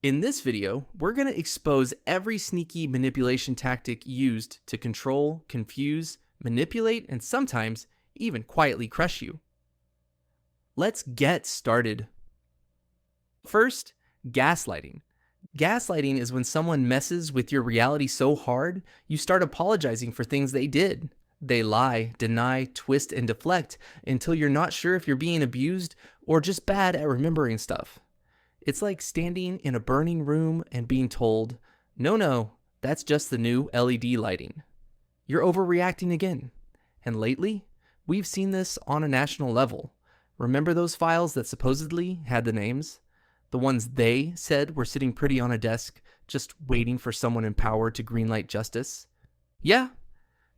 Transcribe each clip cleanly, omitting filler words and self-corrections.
In this video, we're going to expose every sneaky manipulation tactic used to control, confuse, manipulate, and sometimes even quietly crush you. Let's get started. First, gaslighting. Gaslighting is when someone messes with your reality so hard, you start apologizing for things they did. They lie, deny, twist, and deflect until you're not sure if you're being abused or just bad at remembering stuff. It's like standing in a burning room and being told, no, that's just the new LED lighting. You're overreacting again. And lately, we've seen this on a national level. Remember those files that supposedly had the names? The ones they said were sitting pretty on a desk, just waiting for someone in power to greenlight justice? Yeah.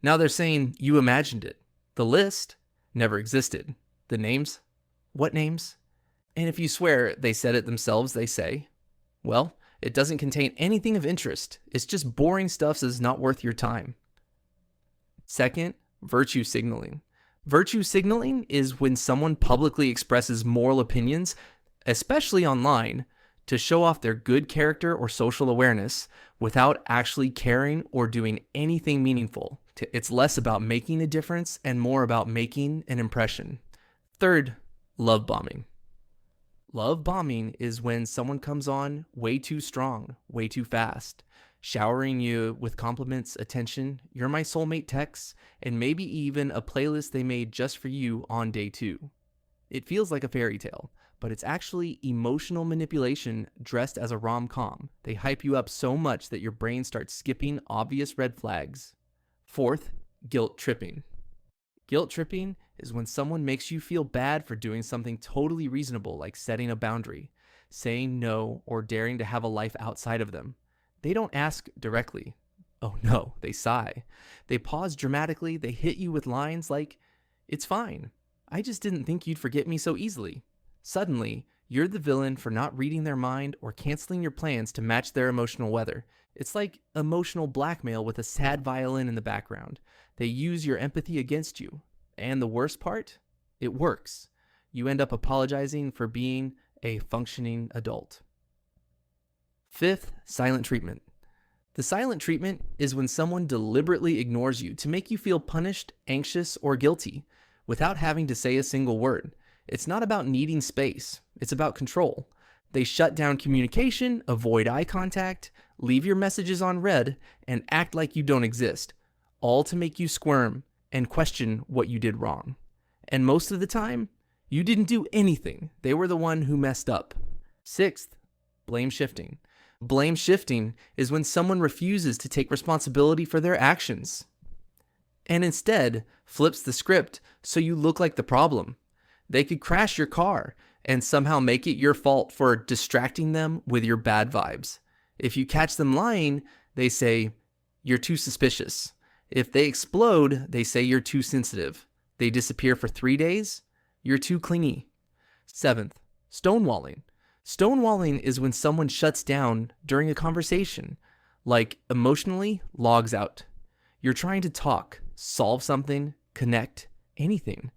Now they're saying you imagined it. The list never existed. The names? What names? And if you swear they said it themselves, they say, well, it doesn't contain anything of interest. It's just boring stuff that's not worth your time. Second, virtue signaling. Virtue signaling is when someone publicly expresses moral opinions, especially online, to show off their good character or social awareness without actually caring or doing anything meaningful. It's less about making a difference and more about making an impression. Third, love bombing. Love bombing is when someone comes on way too strong, way too fast, showering you with compliments, attention, you're my soulmate texts, and maybe even a playlist they made just for you on day 2. It feels like a fairy tale, but it's actually emotional manipulation dressed as a rom-com. They hype you up so much that your brain starts skipping obvious red flags. Fourth, guilt tripping. Guilt tripping is when someone makes you feel bad for doing something totally reasonable, like setting a boundary, saying no, or daring to have a life outside of them. They don't ask directly. Oh no, they sigh. They pause dramatically. They hit you with lines like, it's fine. I just didn't think you'd forget me so easily. Suddenly, you're the villain for not reading their mind or canceling your plans to match their emotional weather. It's like emotional blackmail with a sad violin in the background. They use your empathy against you. And the worst part? It works. You end up apologizing for being a functioning adult. Fifth, silent treatment. The silent treatment is when someone deliberately ignores you to make you feel punished, anxious, or guilty without having to say a single word. It's not about needing space. It's about control. They shut down communication, avoid eye contact, leave your messages on read, and act like you don't exist, all to make you squirm and question what you did wrong. And most of the time, you didn't do anything. They were the one who messed up. Sixth, blame shifting. Blame shifting is when someone refuses to take responsibility for their actions and instead flips the script so you look like the problem. They could crash your car and somehow make it your fault for distracting them with your bad vibes. If you catch them lying, they say, you're too suspicious. If they explode, they say you're too sensitive. They disappear for 3 days, you're too clingy. Seventh, stonewalling. Stonewalling is when someone shuts down during a conversation, like emotionally logs out. You're trying to talk, solve something, connect, anything,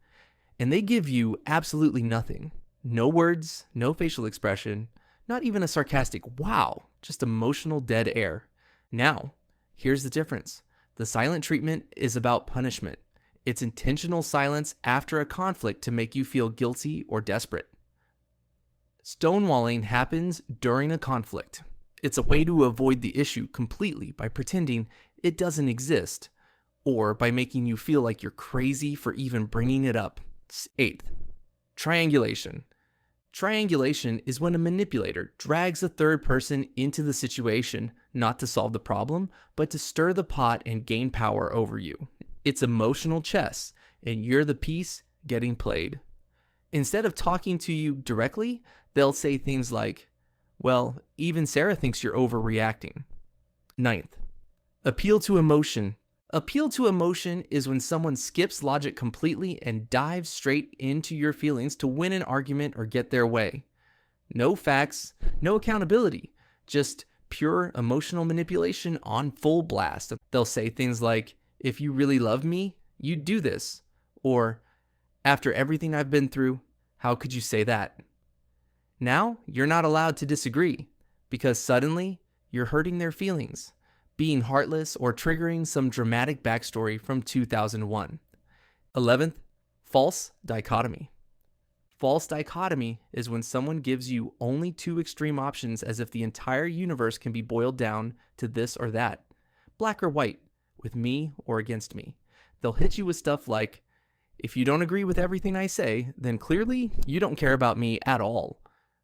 and they give you absolutely nothing. No words, no facial expression, not even a sarcastic wow, just emotional dead air. Now, here's the difference. The silent treatment is about punishment. It's intentional silence after a conflict to make you feel guilty or desperate. Stonewalling happens during a conflict. It's a way to avoid the issue completely by pretending it doesn't exist, or by making you feel like you're crazy for even bringing it up. Eighth, triangulation. Triangulation is when a manipulator drags a third person into the situation, not to solve the problem, but to stir the pot and gain power over you. It's emotional chess, and you're the piece getting played. Instead of talking to you directly, they'll say things like, well, even Sarah thinks you're overreacting. Ninth, appeal to emotion. Appeal to emotion is when someone skips logic completely and dives straight into your feelings to win an argument or get their way. No facts, no accountability, just pure emotional manipulation on full blast. They'll say things like, if you really love me, you'd do this. Or, after everything I've been through, how could you say that? Now, you're not allowed to disagree, because suddenly you're hurting their feelings, being heartless, or triggering some dramatic backstory from 2001. 11th, false dichotomy. False dichotomy is when someone gives you only two extreme options as if the entire universe can be boiled down to this or that, black or white, with me or against me. They'll hit you with stuff like, if you don't agree with everything I say, then clearly you don't care about me at all.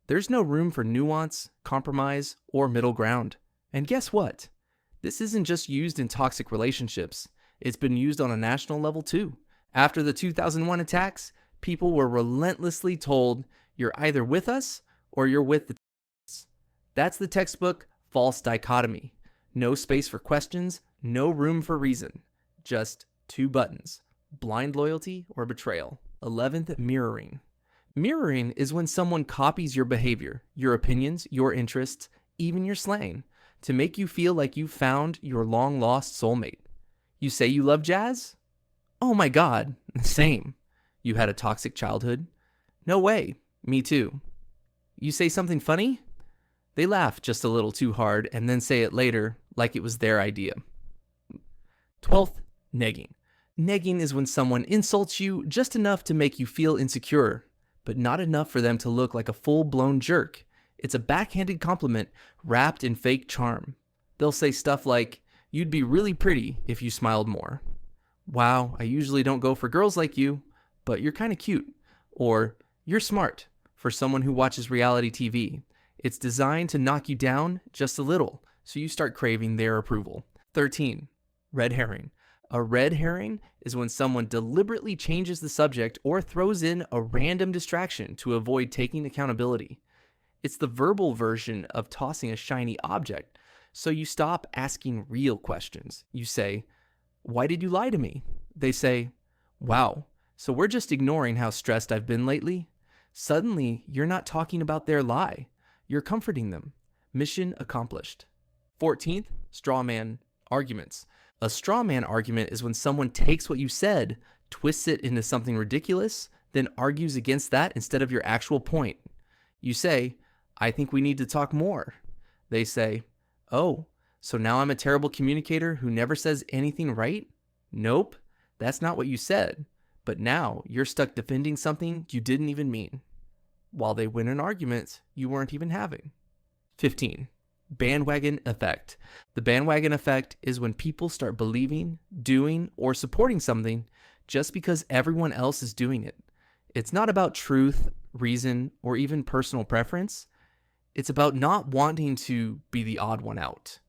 There's no room for nuance, compromise, or middle ground. And guess what? This isn't just used in toxic relationships. It's been used on a national level too. After the 2001 attacks, people were relentlessly told, you're either with us or you're with the terrorists. That's the textbook false dichotomy. No space for questions, no room for reason. Just two buttons, blind loyalty or betrayal. 11th, mirroring. Mirroring is when someone copies your behavior, your opinions, your interests, even your slang, to make you feel like you found your long-lost soulmate. You say you love jazz? Oh my God, same. You had a toxic childhood? No way, me too. You say something funny? They laugh just a little too hard and then say it later like it was their idea. 12th, negging. Negging is when someone insults you just enough to make you feel insecure, but not enough for them to look like a full-blown jerk. It's a backhanded compliment wrapped in fake charm. They'll say stuff like, you'd be really pretty if you smiled more. Wow, I usually don't go for girls like you, but you're kind of cute. Or, you're smart, for someone who watches reality TV. It's designed to knock you down just a little, so you start craving their approval. 13. Red herring. A red herring is when someone deliberately changes the subject or throws in a random distraction to avoid taking accountability. It's the verbal version of tossing a shiny object, so you stop asking real questions. You say, why did you lie to me? They say, wow, so we're just ignoring how stressed I've been lately? Suddenly, you're not talking about their lie. You're comforting them. Mission accomplished. 14th, straw man arguments. A straw man argument is when someone takes what you said, twists it into something ridiculous, then argues against that instead of your actual point. You say, I think we need to talk more. They say, oh, so now I'm a terrible communicator who never says anything right? Nope, that's not what you said. But now you're stuck defending something you didn't even mean, while they win an argument you weren't even having. 15. Bandwagon effect. The bandwagon effect is when people start believing, doing, or supporting something just because everyone else is doing it. It's not about truth, reason, or even personal preference. It's about not wanting to be the odd one out.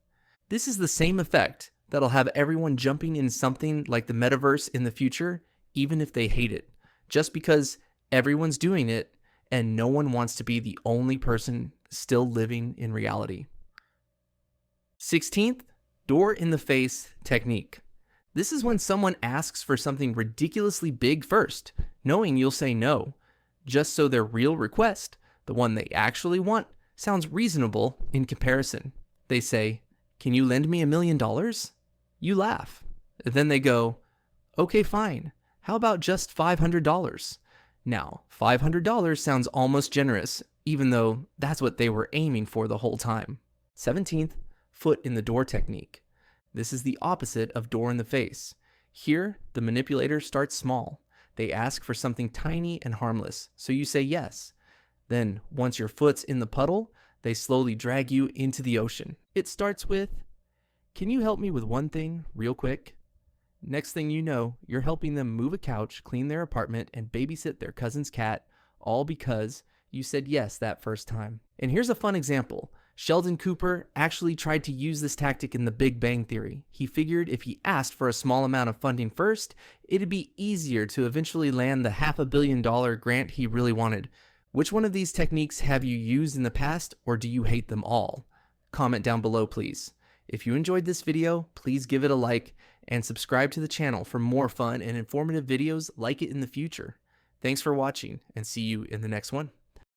This is the same effect that'll have everyone jumping in something like the metaverse in the future, even if they hate it, just because everyone's doing it and no one wants to be the only person still living in reality. 16th, door in the face technique. This is when someone asks for something ridiculously big first, knowing you'll say no, just so their real request, the one they actually want, sounds reasonable in comparison. They say, can you lend me $1 million? You laugh. Then they go, okay, fine. How about just $500? Now, $500 sounds almost generous, even though that's what they were aiming for the whole time. 17th, foot in the door technique. This is the opposite of door in the face. Here, the manipulator starts small. They ask for something tiny and harmless, so you say yes. Then, once your foot's in the puddle, they slowly drag you into the ocean. It starts with, can you help me with one thing real quick? Next thing you know, you're helping them move a couch, clean their apartment, and babysit their cousin's cat, all because you said yes that first time. And here's a fun example. Sheldon Cooper actually tried to use this tactic in The Big Bang Theory. He figured if he asked for a small amount of funding first, it'd be easier to eventually land the $500 million grant he really wanted. Which one of these techniques have you used in the past, or do you hate them all? Comment down below, please. If you enjoyed this video, please give it a like and subscribe to the channel for more fun and informative videos like it in the future. Thanks for watching, and see you in the next one.